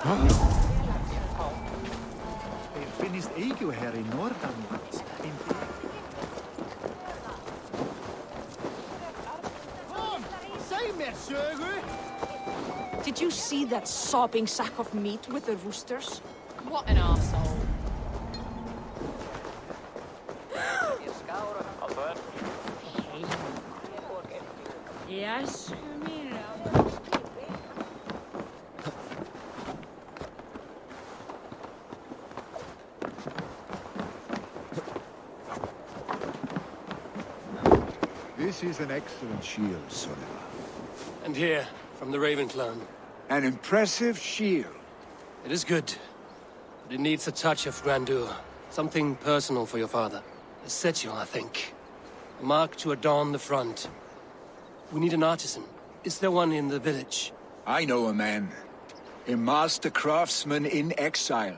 Þeir finnist eigu her í norðanlands. Did you see that sopping sack of meat with the roosters? What an arsehole. Yes. This is an excellent shield, Sonima. And here, from the Raven clan. An impressive shield. It is good, but it needs a touch of grandeur. Something personal for your father. A settle, I think. A mark to adorn the front. We need an artisan. Is there one in the village? I know a man. A master craftsman in exile.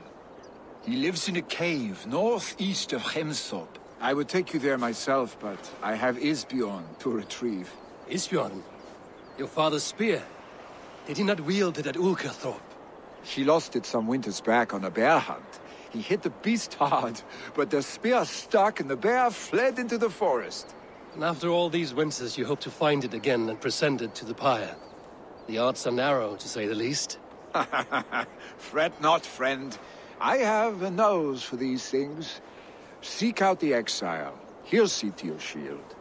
He lives in a cave northeast of Hemthorpe. I would take you there myself, but I have Isbjorn to retrieve. Isbjorn? Your father's spear? Did he not wield it at Ulkerthorpe? He lost it some winters back on a bear hunt. He hit the beast hard, but the spear stuck and the bear fled into the forest. And after all these winters, you hope to find it again and present it to the pyre. The odds are narrow, to say the least. Fret not, friend. I have a nose for these things. Seek out the exile. He'll see to your shield.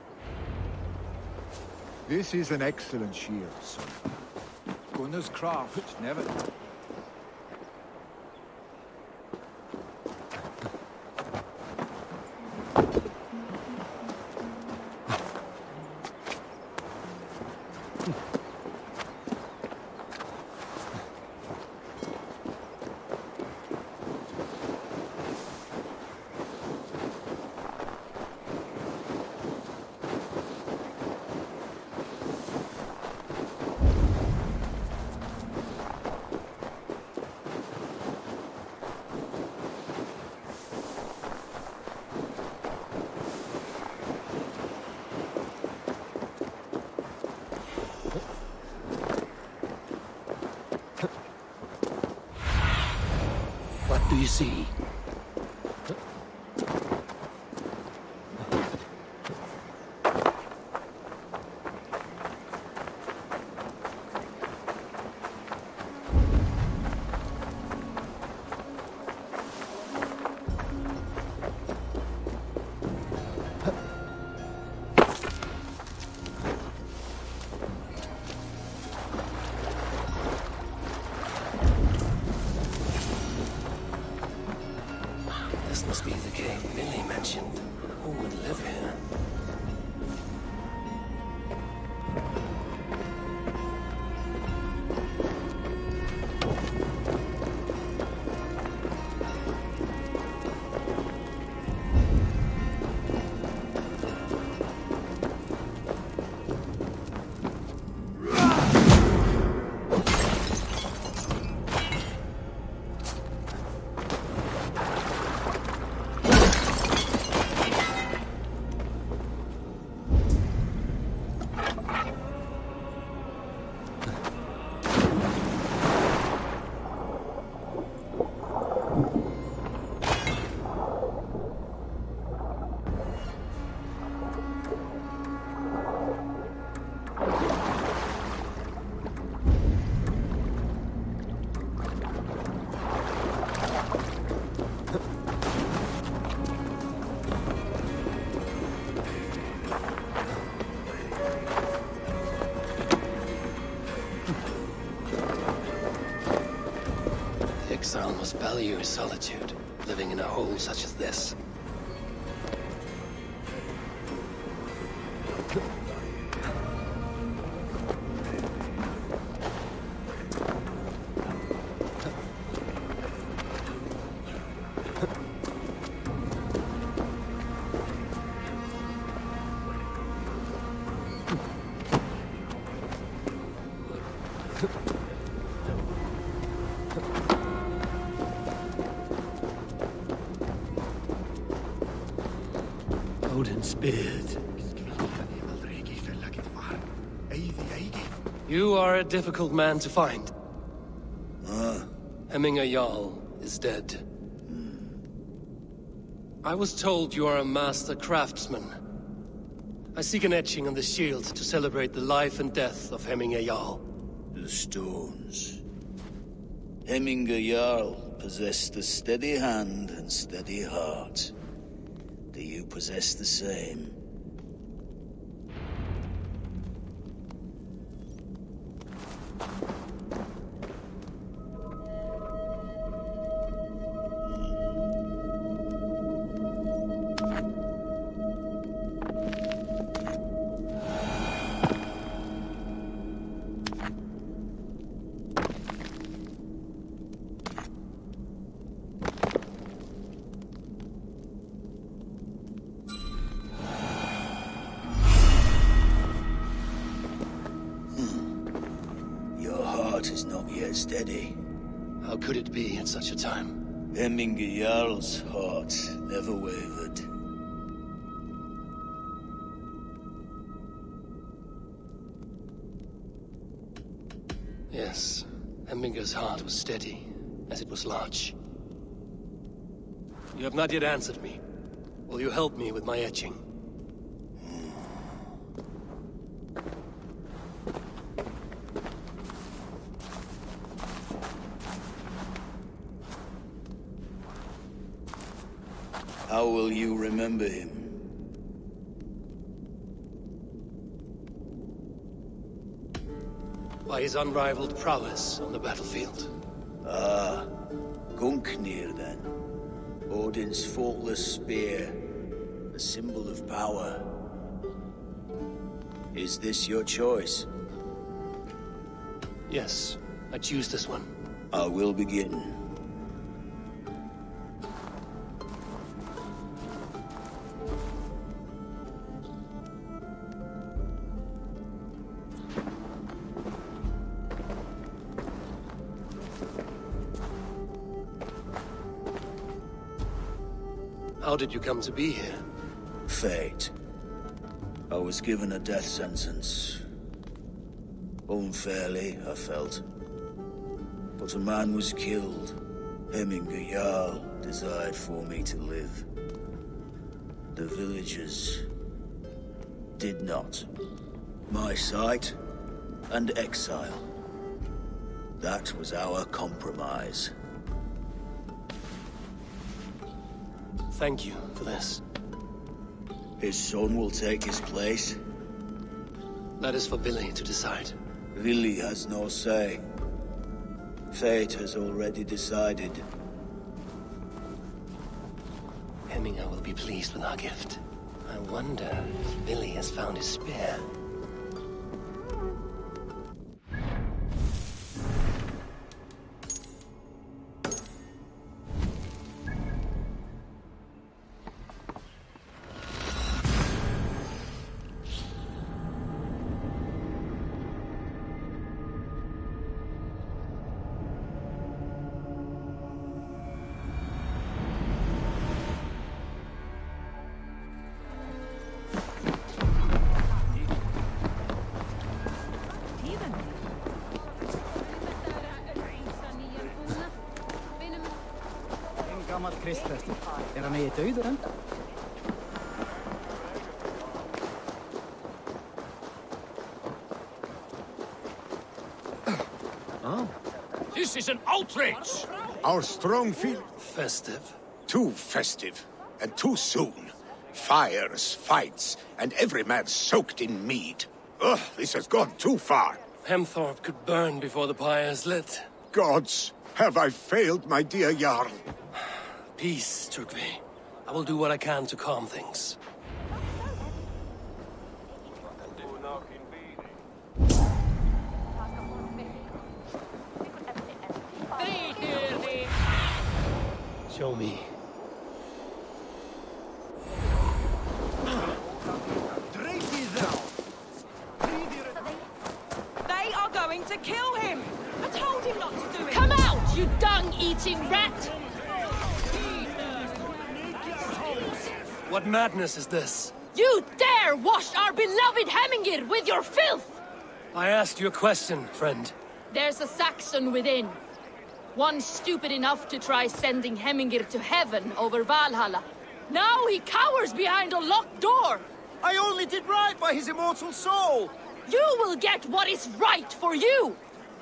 This is an excellent shield, son. Gunnar's craft, never... What do you see? This must be the cave Billy mentioned. Who would live here? Exile must value his solitude, living in a hole such as this. Odin's beard. You are a difficult man to find. Hemminger Jarl is dead. I was told you are a master craftsman. I seek an etching on the shield to celebrate the life and death of Hemminger Jarl. The stones. Hemminger Jarl possessed a steady hand and steady heart. Do you possess the same? Is not yet steady. How could it be at such a time? Hemminger Jarl's heart never wavered. Yes, Hemminger's heart was steady, as it was large. You have not yet answered me. Will you help me with my etching? How will you remember him? By his unrivaled prowess on the battlefield. Ah, Gungnir then. Odin's faultless spear, a symbol of power. Is this your choice? Yes, I choose this one. I will begin. How did you come to be here? Fate. I was given a death sentence. Unfairly, I felt. But a man was killed. Hemminger Jarl desired for me to live. The villagers did not. My sight and exile. That was our compromise. Thank you for this. His son will take his place. That is for Vili to decide. Vili has no say. Fate has already decided. Hemminger will be pleased with our gift. I wonder if Vili has found his spear. Kristfester. Er han med i døderen? This is an outrage! Our strong feel Festive. too festive, and too soon. Fires, fights, and every man soaked in mead. Ugh, this has gone too far. Hemthorpe could burn before the pyre is lit. Gods, have I failed my dear Jarl? Peace, Turkvi. I will do what I can to calm things. Show me. They are going to kill him! I told him not to do it! Come out, you dung-eating rat! What madness is this? You dare wash our beloved Hemingir with your filth! I asked you a question, friend. There's a Saxon within. One stupid enough to try sending Hemingr to heaven over Valhalla. Now he cowers behind a locked door! I only did right by his immortal soul! You will get what is right for you!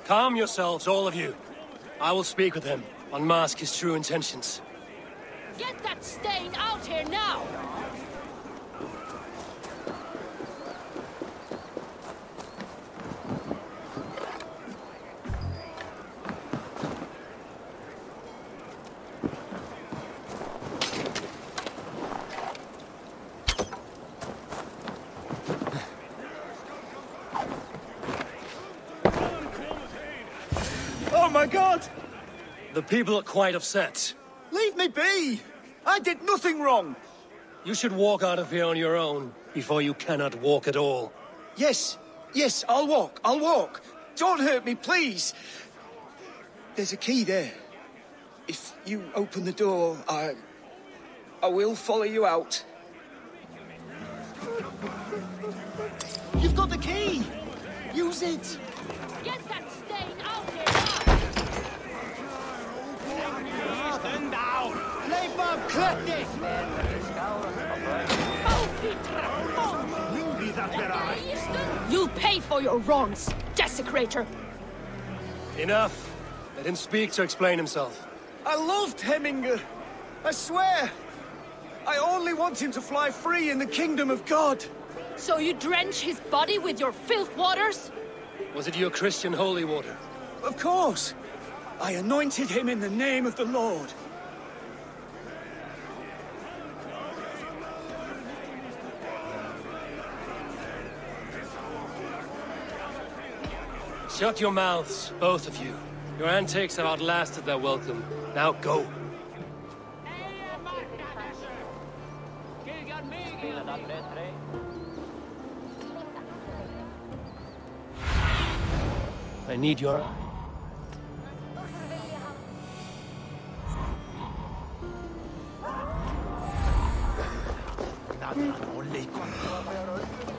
Calm yourselves, all of you. I will speak with him, unmask his true intentions. Get that stain out here now! Oh my god! The people are quite upset. Leave me be! I did nothing wrong! You should walk out of here on your own, before you cannot walk at all. Yes, I'll walk. Don't hurt me, please! There's a key there. If you open the door, I will follow you out. You've got the key! Use it! Get that stain out here now! Leef maar kluttig! You'll pay for your wrongs, desecrator! Enough! Let him speak to explain himself. I loved Hemingr. I swear. I only want him to fly free in the kingdom of God. So you drench his body with your filth waters? Was it your Christian holy water? Of course. I anointed him in the name of the Lord. Shut your mouths, both of you. Your antics have outlasted their welcome. Now go. I need your...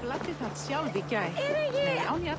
Latti það sjálf í gær. Nei, án ég.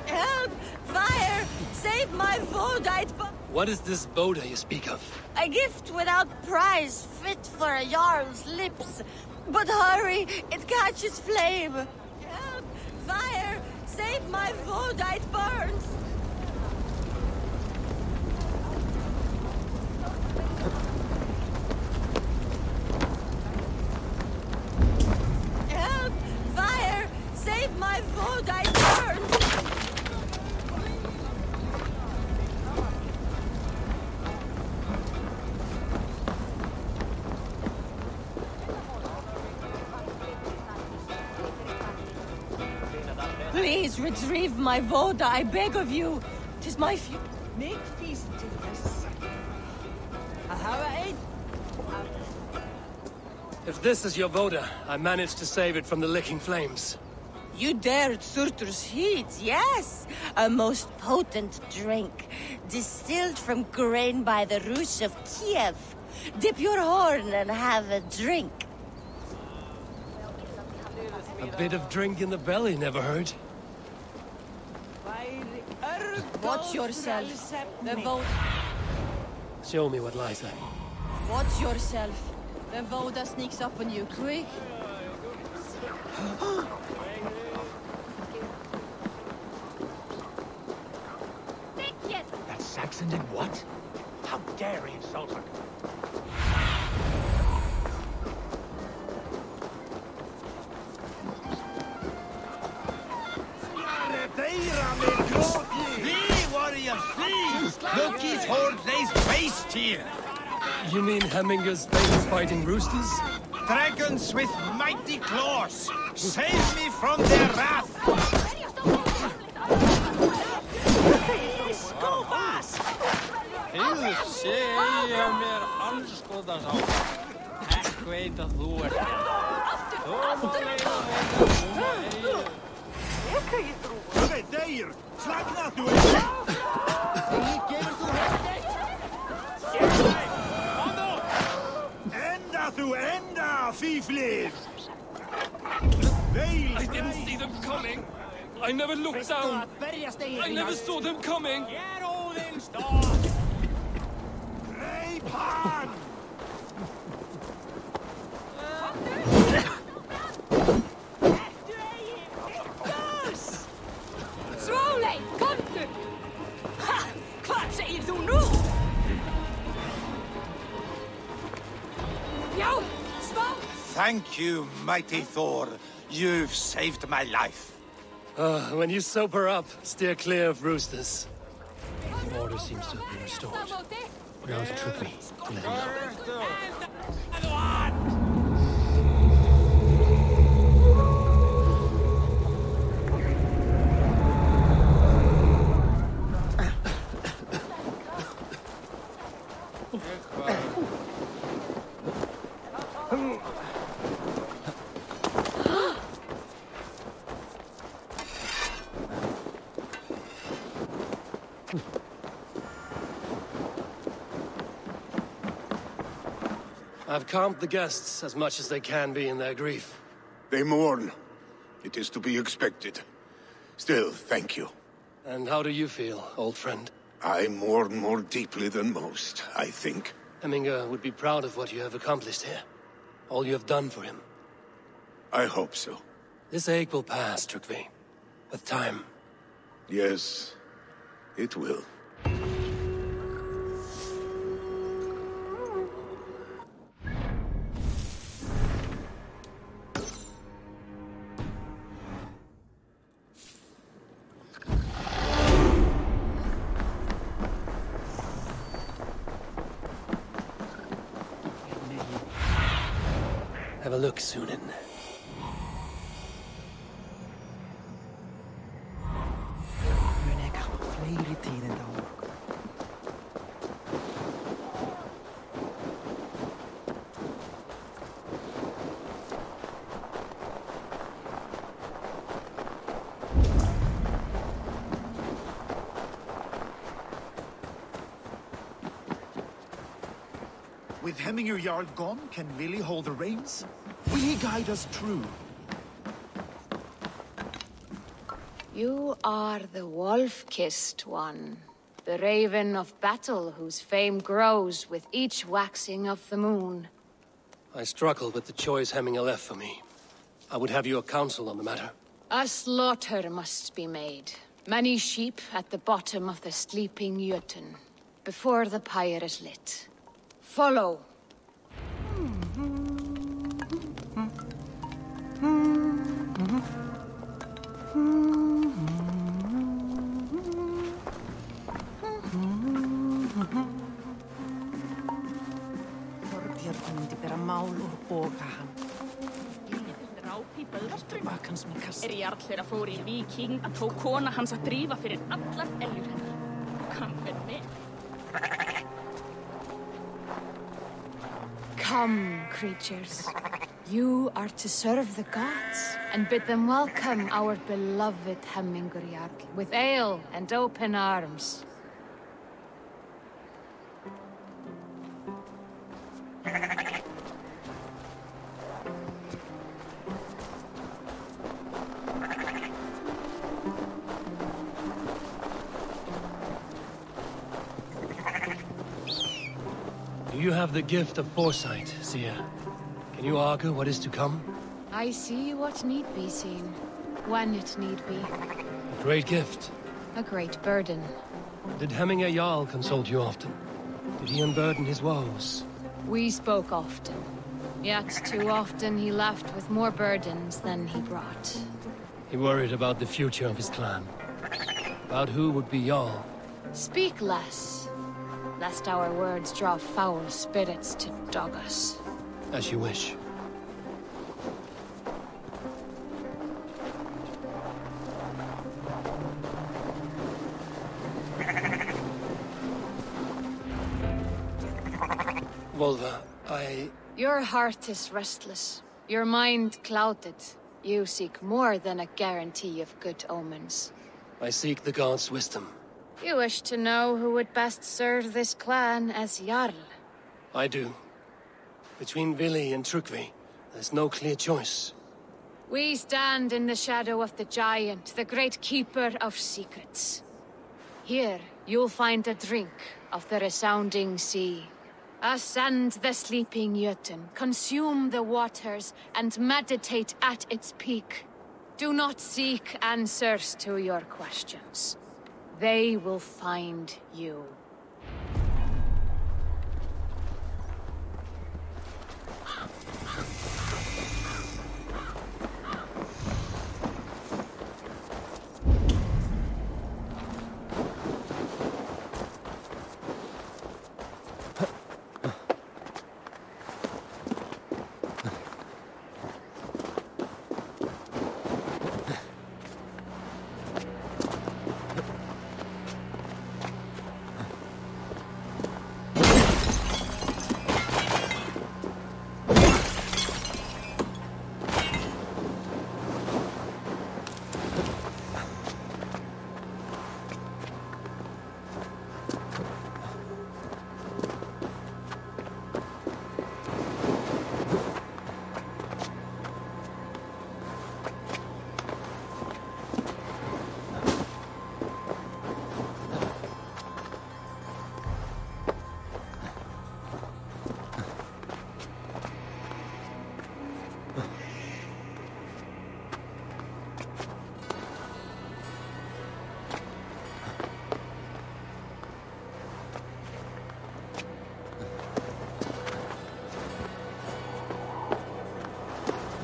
Help! Fire! Save my Vodite! What is this Boda you speak of? A gift without price, fit for a Jarl's lips. But hurry, it catches flame. Help! Fire! Save my Vodite burns! Help! Fire! Save my Vodite burns! Please retrieve my Voda, I beg of you. 'Tis my Make peace to this. If this is your Boda, I managed to save it from the licking flames. You dared Surtur's heat, yes. A most potent drink, distilled from grain by the Rus of Kiev. Dip your horn and have a drink. A bit of drink in the belly never hurt. Watch yourself. The Voda. Show me what lies there. Watch yourself. The Voda sneaks up on you, quick. That Saxon did what? How dare he insult her? Look, his horde lays waste here. You mean Heminger's famous fighting roosters? Dragons with mighty claws. Save me from their wrath. Heyrðu, segja mér anskotans á. Ekki veit að þú ert hérna. Þú má leiða veit að þú má eiga. Hörru, þeir! Slagna þú! Enda þú, enda, fíflið! I didn't see them coming. I never looked down. I never saw them coming. Greip hann! Svóley, komdu! Ha! Hvað segir þú nú? Já, Svá! Thank you, mighty Thor. You've saved my life. When you sober up, steer clear of roosters. The order seems to have been restored. Now to Trippi to let him know. I've calmed the guests as much as they can be in their grief. They mourn. It is to be expected. Still, thank you. And how do you feel, old friend? I mourn more deeply than most, I think. Hemminger would be proud of what you have accomplished here. All you have done for him. I hope so. This ache will pass, Trygve. With time. Yes, it will. Have a look, Sunan. With Hemminger Jarl gone, can Willie hold the reins? Will he guide us true? You are the wolf-kissed one, the raven of battle whose fame grows with each waxing of the moon. I struggle with the choice Hemminger left for me. I would have your counsel on the matter. A slaughter must be made. Many sheep at the bottom of the sleeping Jötun, before the pyre is lit. Follow. Þorbjörn myndi bera mál úr boga hann. Dráp í Böðvarströym. Jarl þeirra fór í víking að tók kona hans að drífa fyrir allar eljur hennar. Kann verið með. Come, creatures. You are to serve the gods, and bid them welcome our beloved Hemminger Jarl with ale and open arms. You have the gift of foresight, Seer. Can you argue what is to come? I see what need be seen, when it need be. A great gift. A great burden. Did Hemminger Jarl consult you often? Did he unburden his woes? We spoke often. Yet too often he left with more burdens than he brought. He worried about the future of his clan. About who would be Jarl. Speak less, lest our words draw foul spirits to dog us. As you wish. Volva, Your heart is restless, your mind clouded. You seek more than a guarantee of good omens. I seek the gods' wisdom. You wish to know who would best serve this clan as Jarl? I do. Between Vili and Trukvi, there's no clear choice. We stand in the shadow of the giant, the great keeper of secrets. Here, you'll find a drink of the resounding sea. Ascend the sleeping Jötun, consume the waters, and meditate at its peak. Do not seek answers to your questions. They will find you.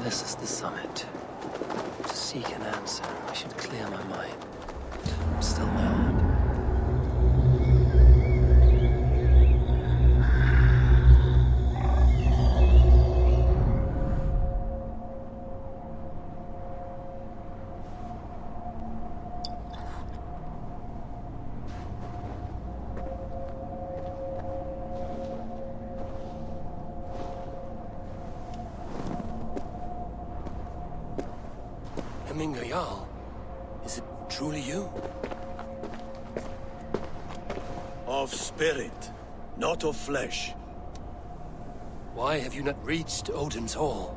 This is the summit. To seek an answer, I should clear my mind. I'm still mad. Jarl, is it truly you? Of spirit, not of flesh. Why have you not reached Odin's Hall?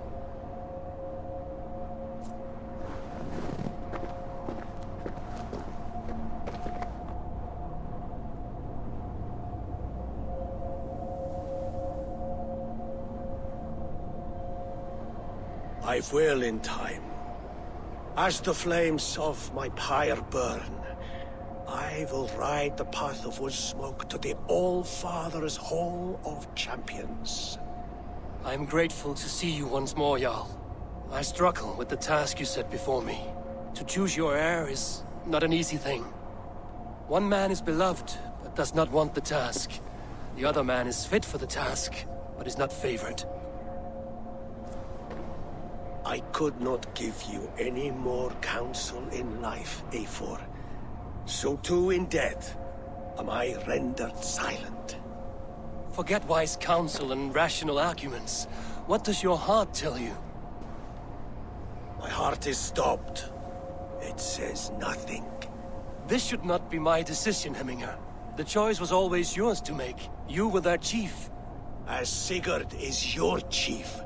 I will in time. As the flames of my pyre burn, I will ride the path of wood smoke to the All-Father's Hall of Champions. I am grateful to see you once more, Jarl. I struggle with the task you set before me. To choose your heir is not an easy thing. One man is beloved, but does not want the task. The other man is fit for the task, but is not favored. I could not give you any more counsel in life, Eivor. So too in death am I rendered silent. Forget wise counsel and rational arguments. What does your heart tell you? My heart is stopped. It says nothing. This should not be my decision, Hemminger. The choice was always yours to make. You were their chief. As Sigurd is your chief.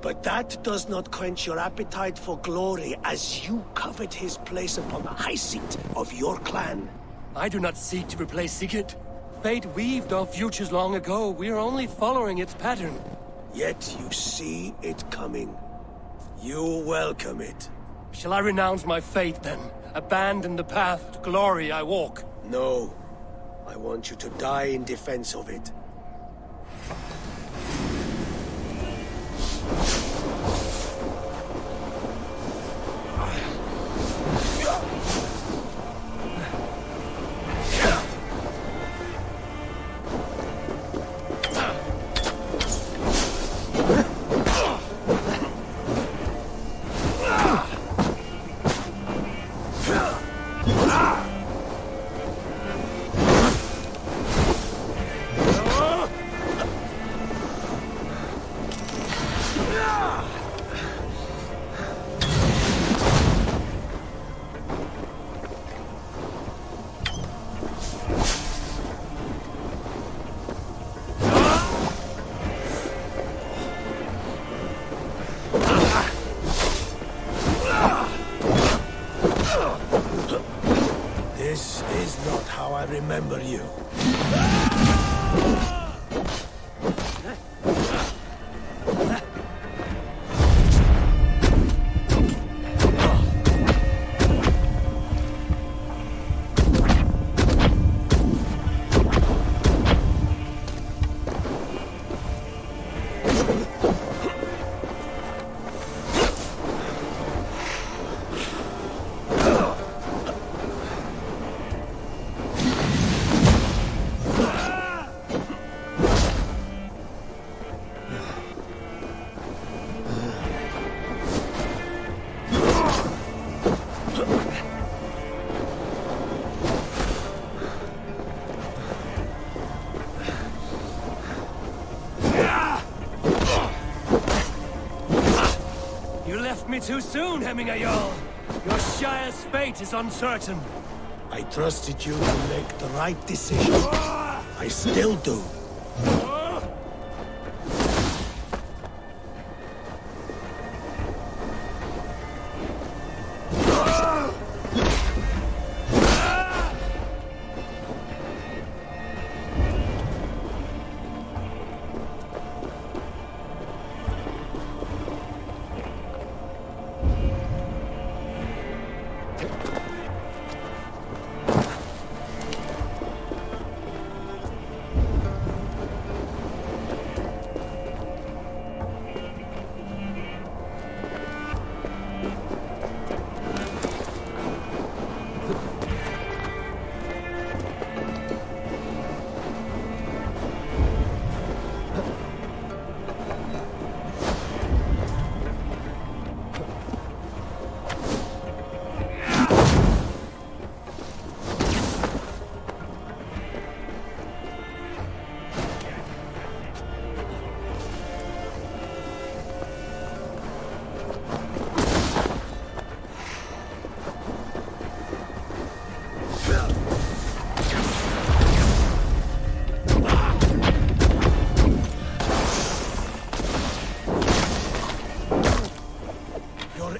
But that does not quench your appetite for glory as you covet his place upon the high seat of your clan. I do not seek to replace Sigurd. Fate weaved our futures long ago. We are only following its pattern. Yet you see it coming. You welcome it. Shall I renounce my faith then? Abandon the path to glory I walk? No. I want you to die in defense of it. how I remember you. Me too soon, Hemminger Jarl. Your Shire's fate is uncertain. I trusted you to make the right decision. I still do.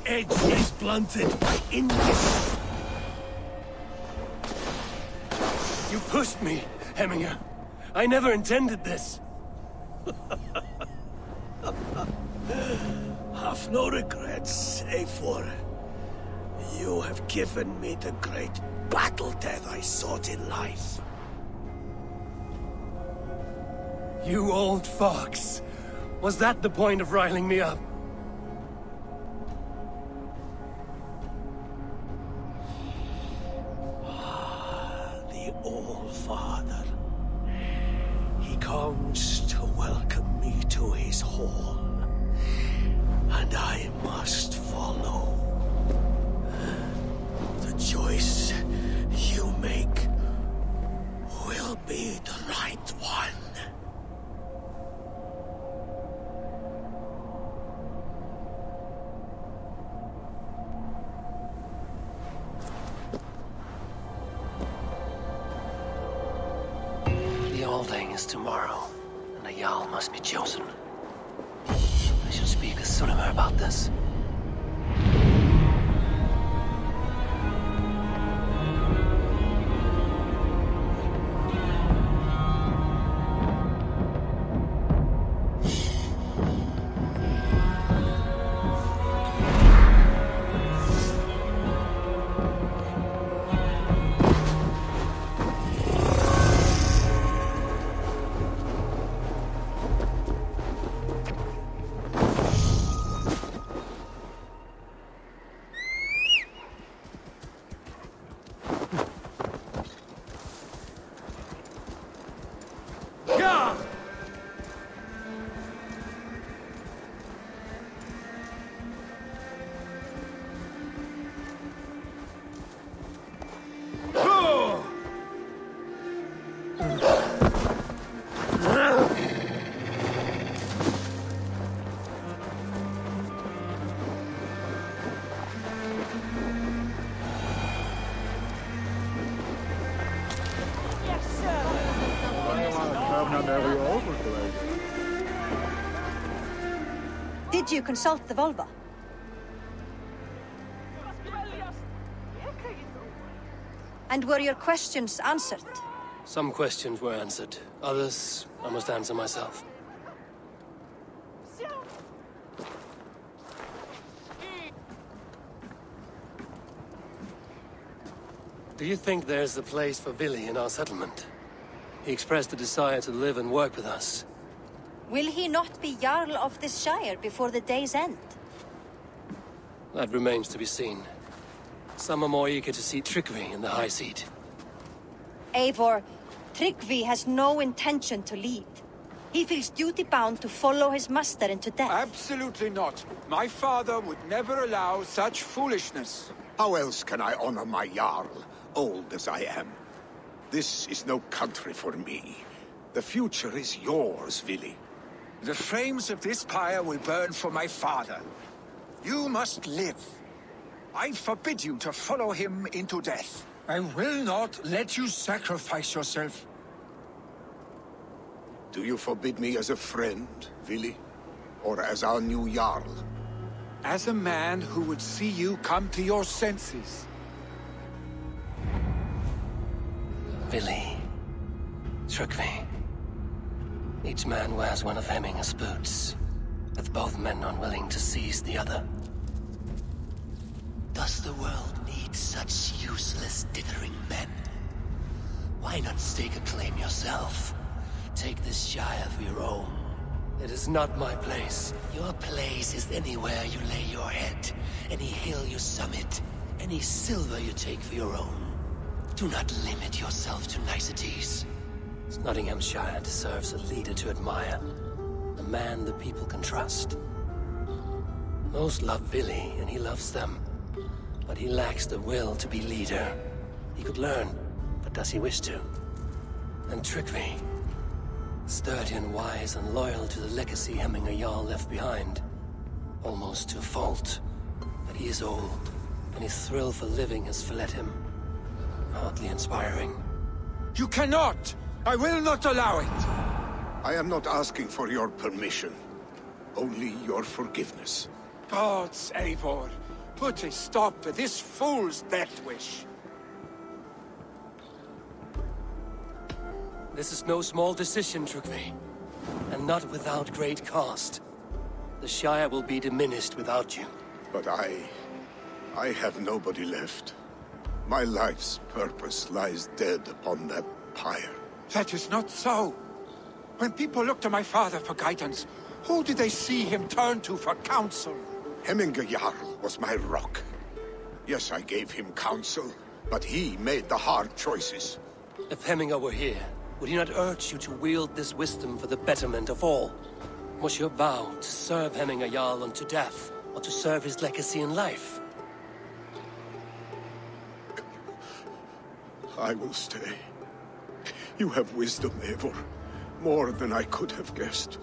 Edge is blunted by indecision. You pushed me, Hemminger. I never intended this. Have no regrets, save for you have given me the great battle death I sought in life. You old fox. Was that the point of riling me up? All-Father. He comes to welcome me to his hall, and I must follow. The choice you make will be the right one. Is tomorrow, and a Jarl must be chosen. I should speak with Sulimer about this. Did you consult the Volva? And were your questions answered? Some questions were answered. Others, I must answer myself. Do you think there's a place for Vili in our settlement? He expressed a desire to live and work with us. Will he not be Jarl of this shire before the day's end? That remains to be seen. Some are more eager to see Tryggvi in the high seat. Eivor, Tryggvi has no intention to lead. He feels duty-bound to follow his master into death. Absolutely not. My father would never allow such foolishness. How else can I honor my Jarl, old as I am? This is no country for me. The future is yours, Vili. The flames of this pyre will burn for my father. You must live. I forbid you to follow him into death. I will not let you sacrifice yourself. Do you forbid me as a friend, Vili? Or as our new Jarl? As a man who would see you come to your senses. Vili. Tryggvi. Each man wears one of Hemminger's boots, with both men unwilling to seize the other. Does the world need such useless, dithering men? Why not stake a claim yourself? Take this shire for your own. It is not my place. Your place is anywhere you lay your head, any hill you summit, any silver you take for your own. Do not limit yourself to niceties. Nottinghamshire deserves a leader to admire. A man the people can trust. Most love Vili, and he loves them. But he lacks the will to be leader. He could learn, but does he wish to? And Tryggvi. Sturdy and wise and loyal to the legacy Hemminger Jarl left behind. Almost to a fault. But he is old, and his thrill for living has fled him. Hardly inspiring. You cannot! I will not allow it! I am not asking for your permission. Only your forgiveness. Gods, Eivor, put a stop to this fool's death wish. This is no small decision, Tryggvi. And not without great cost. The Shire will be diminished without you. But I have nobody left. My life's purpose lies dead upon that pyre. That is not so. When people look to my father for guidance, who did they see him turn to for counsel? Hemminger Jarl was my rock. Yes, I gave him counsel, but he made the hard choices. If Hemminger were here, would he not urge you to wield this wisdom for the betterment of all? Was your vow to serve Hemminger Jarl unto death, or to serve his legacy in life? I will stay. You have wisdom, Eivor. More than I could have guessed.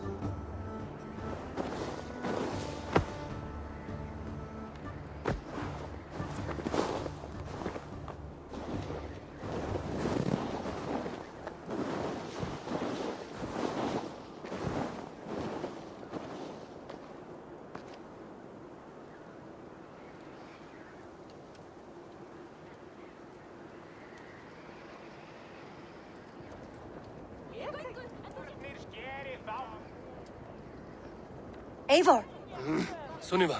Eivor! Sunniva.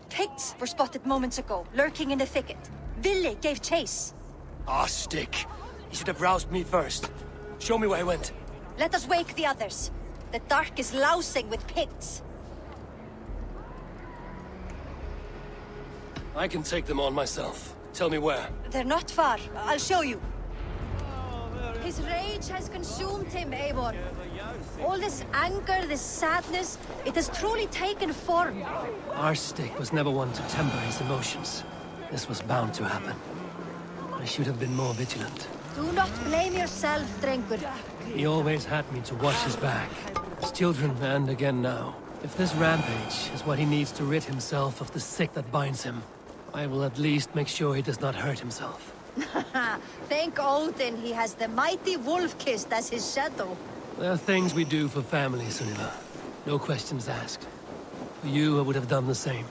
Picts were spotted moments ago, lurking in the thicket. Vili gave chase. Ah, stick. He should have roused me first. Show me where he went. Let us wake the others. The dark is lousing with Picts. I can take them on myself. Tell me where. They're not far. I'll show you. His rage has consumed him, Eivor. All this anger, this sadness, it has truly taken form. Our stick was never one to temper his emotions. This was bound to happen. I should have been more vigilant. Do not blame yourself, Drengur. He always had me to watch his back. His children, and again now. If this rampage is what he needs to rid himself of the sick that binds him, I will at least make sure he does not hurt himself. Thank Odin he has the mighty Wolf-Kissed as his shadow. There are things we do for family, Sunniva. No questions asked. For you, I would have done the same.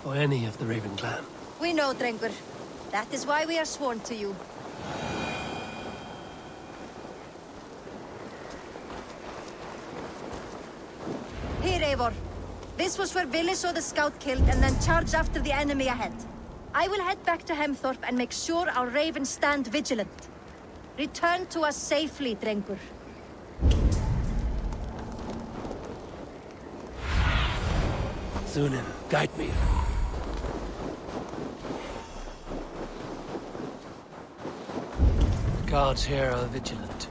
For any of the Raven clan. We know, Drengur. That is why we are sworn to you. Eivor. This was where Vili saw the scout killed and then charged after the enemy ahead. I will head back to Hemthorpe and make sure our ravens stand vigilant. Return to us safely, Drengur. Sunan, guide me. The guards here are vigilant.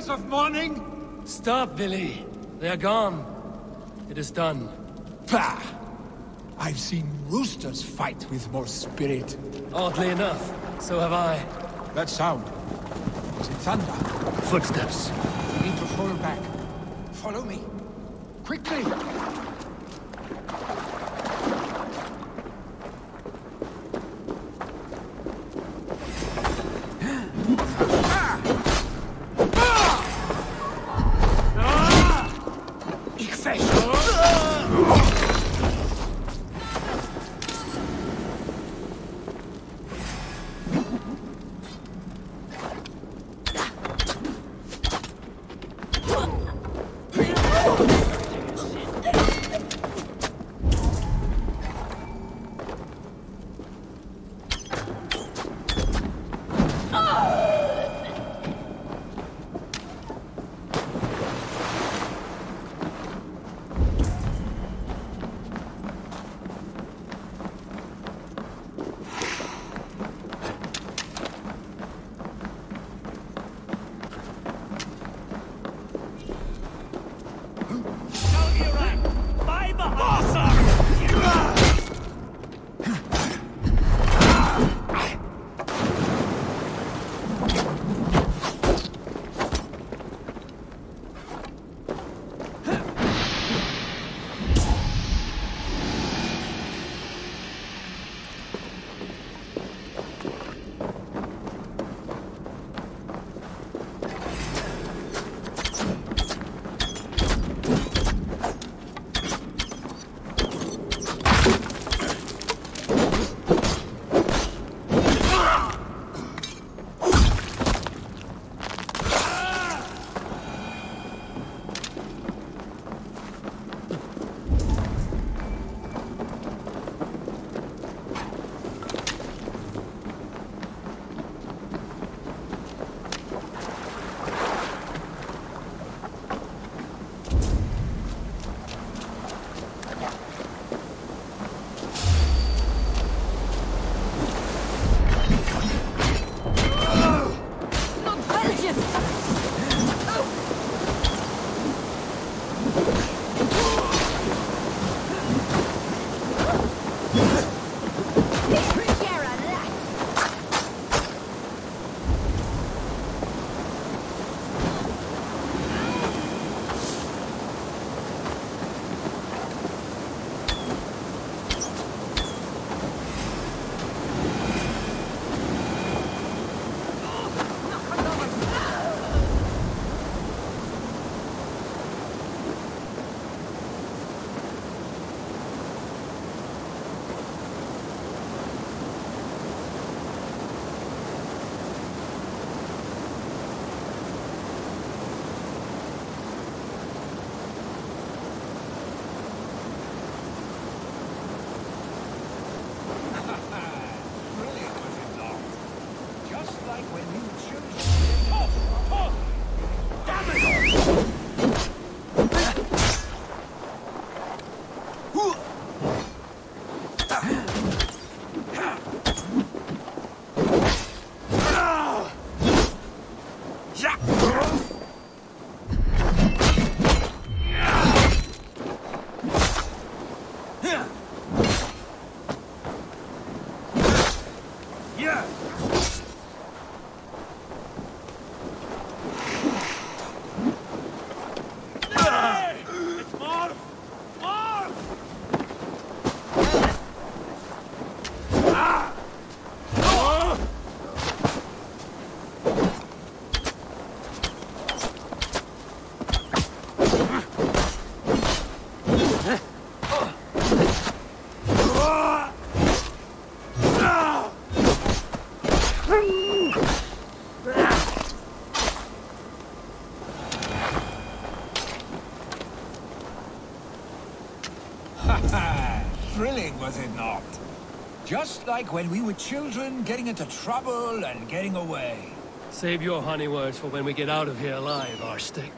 Of morning? Stop, Vili. They are gone. It is done. Pah! I've seen roosters fight with more spirit. Oddly enough, so have I. That sound. Is it thunder? Footsteps. We need to fall back. Follow me. Quickly! like when we were children. Damn it! Thrilling, was it not? Just like when we were children, getting into trouble and getting away. Save your honey words for when we get out of here alive, Arstick.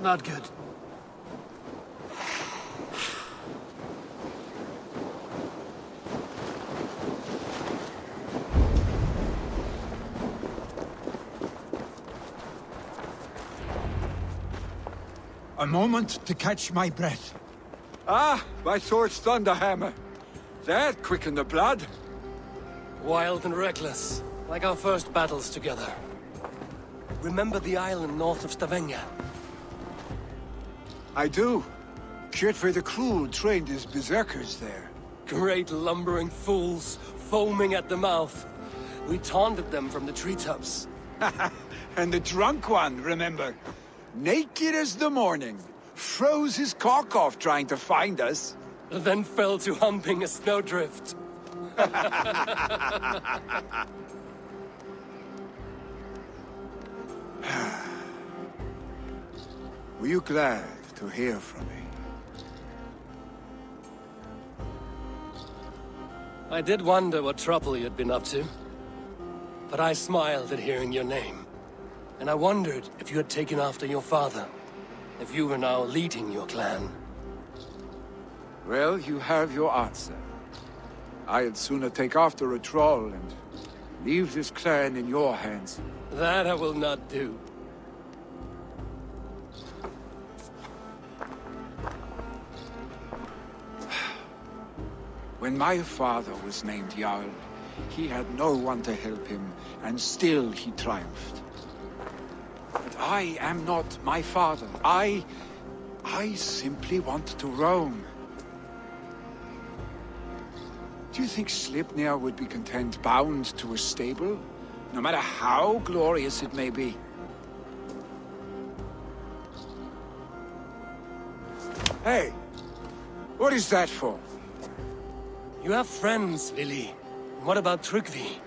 Not good. A moment to catch my breath. Ah, my sword's thunderhammer. That quickened the blood. Wild and reckless, like our first battles together. Remember the island north of Stavanger? I do. Kjotve the Cruel trained his berserkers there. Great lumbering fools, foaming at the mouth. We taunted them from the treetops. And the drunk one, remember? Naked as the morning. Froze his cock off trying to find us. Then fell to humping a snowdrift. Were you glad to hear from me? I did wonder what trouble you'd been up to. But I smiled at hearing your name. And I wondered if you had taken after your father. If you were now leading your clan. Well, you have your answer. I'd sooner take after a troll and leave this clan in your hands. That I will not do. When my father was named Jarl, he had no one to help him, and still he triumphed. But I am not my father. I simply want to roam. Do you think Sleipnir would be content bound to a stable, no matter how glorious it may be? Hey, what is that for? You have friends, Vili. What about Tryggvi?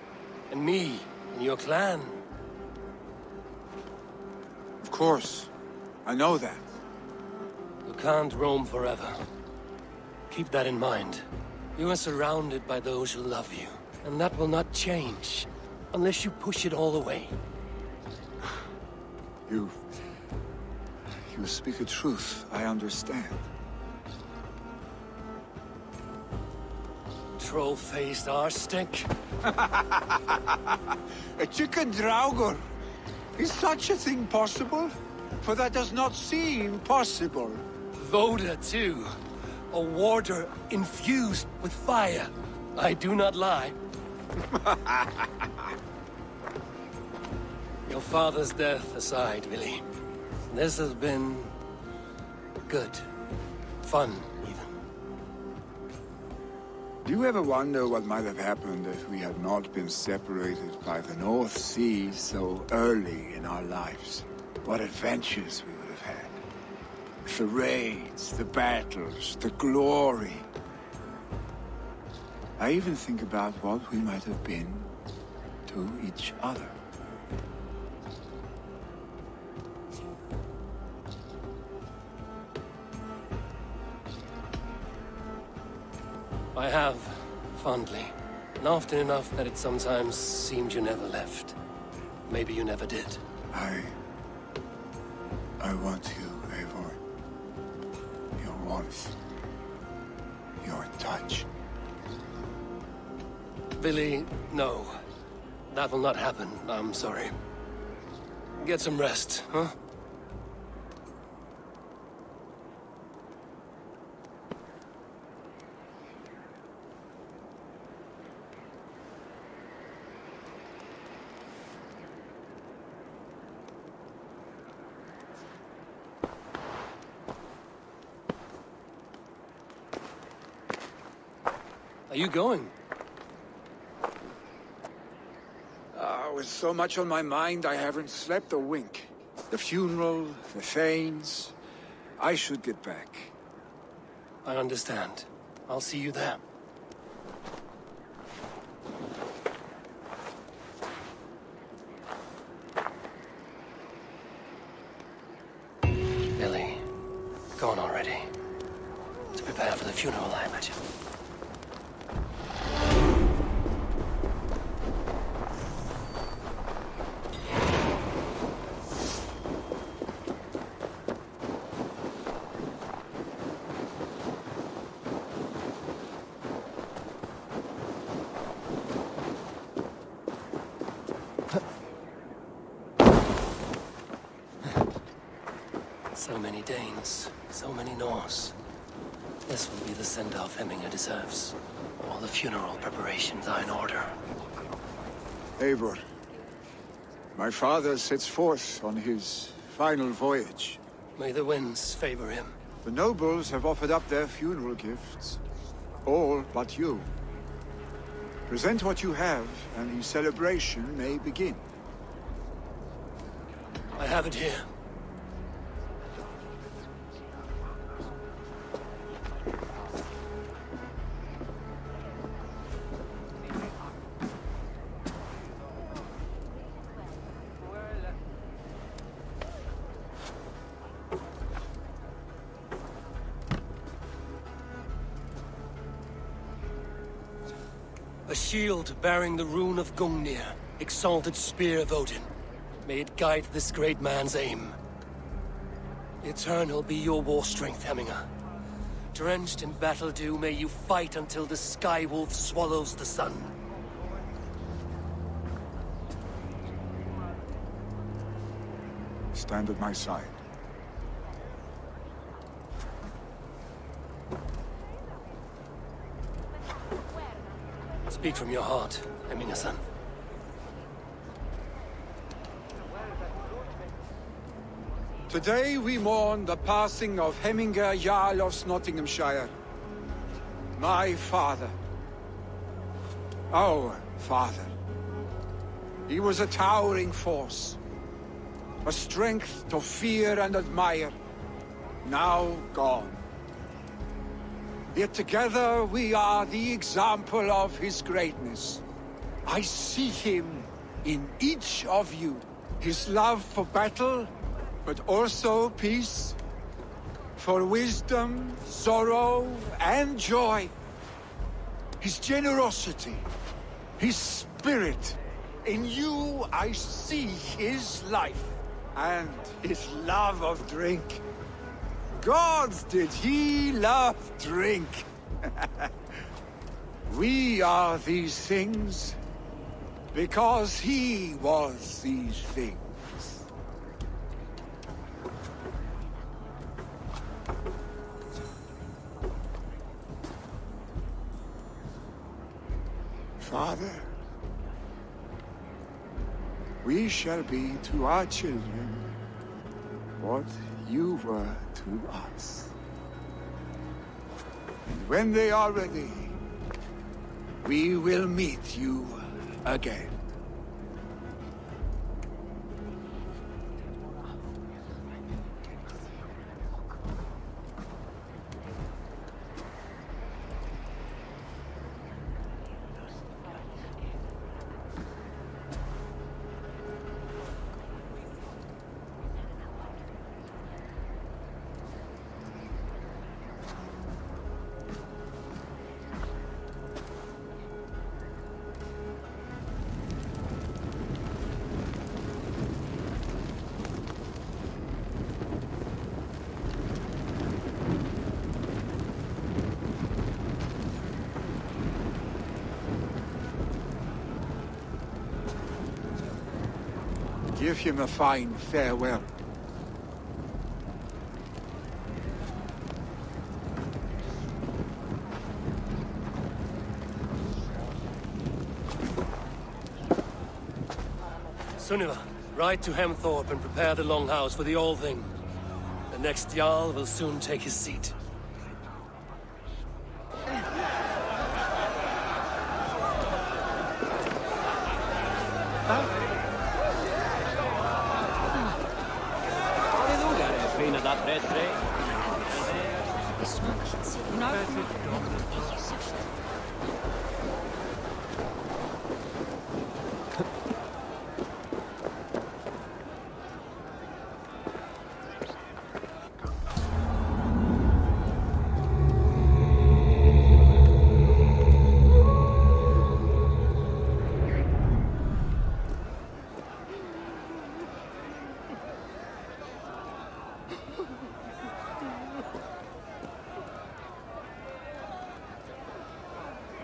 And me, and your clan? Of course. I know that. You can't roam forever. Keep that in mind. You are surrounded by those who love you. And that will not change, unless you push it all away. You speak a truth, I understand. Troll-faced arstink. A chicken draugur. Is such a thing possible? For that does not seem possible. Voda, too. A warder infused with fire. I do not lie. Your father's death aside, Vili. This has been... good. Fun, even. Do you ever wonder what might have happened if we had not been separated by the North Sea so early in our lives? What adventures we would have had. The raids, the battles, the glory. I even think about what we might have been to each other. I have, fondly. And often enough that it sometimes seemed you never left. Maybe you never did. I want you, Eivor. Your warmth. Your touch. Billy, no. That will not happen. I'm sorry. Get some rest, huh? Are you going? With so much on my mind, I haven't slept a wink. The funeral, the Thanes. I should get back. I understand. I'll see you there. Billy, go on already. To prepare for the funeral, I imagine. So many Danes, so many Norse. This will be the send-off Hemminger deserves. All the funeral preparations are in order. Eivor, my father sets forth on his final voyage. May the winds favor him. The nobles have offered up their funeral gifts. All but you. Present what you have, and the celebration may begin. I have it here. A shield bearing the rune of Gungnir, exalted spear of Odin. May it guide this great man's aim. Eternal be your war strength, Hemminger. Drenched in battle dew, may you fight until the sky wolf swallows the sun. Stand at my side. Speak from your heart, Hemminger-son. Today we mourn the passing of Hemminger Jarl of Nottinghamshire. My father. Our father. He was a towering force. A strength to fear and admire. Now gone. Yet together we are the example of his greatness. I see him in each of you. His love for battle, but also peace. For wisdom, sorrow, and joy. His generosity, his spirit. In you I see his life, and his love of drink. Gods, did he love drink! We are these things because he was these things. Father, we shall be to our children what you were to us. And when they are ready, we will meet you again. Give him a fine farewell. Sunniva, ride to Hemthorpe and prepare the Longhouse for the All-Thing. The next Jarl will soon take his seat.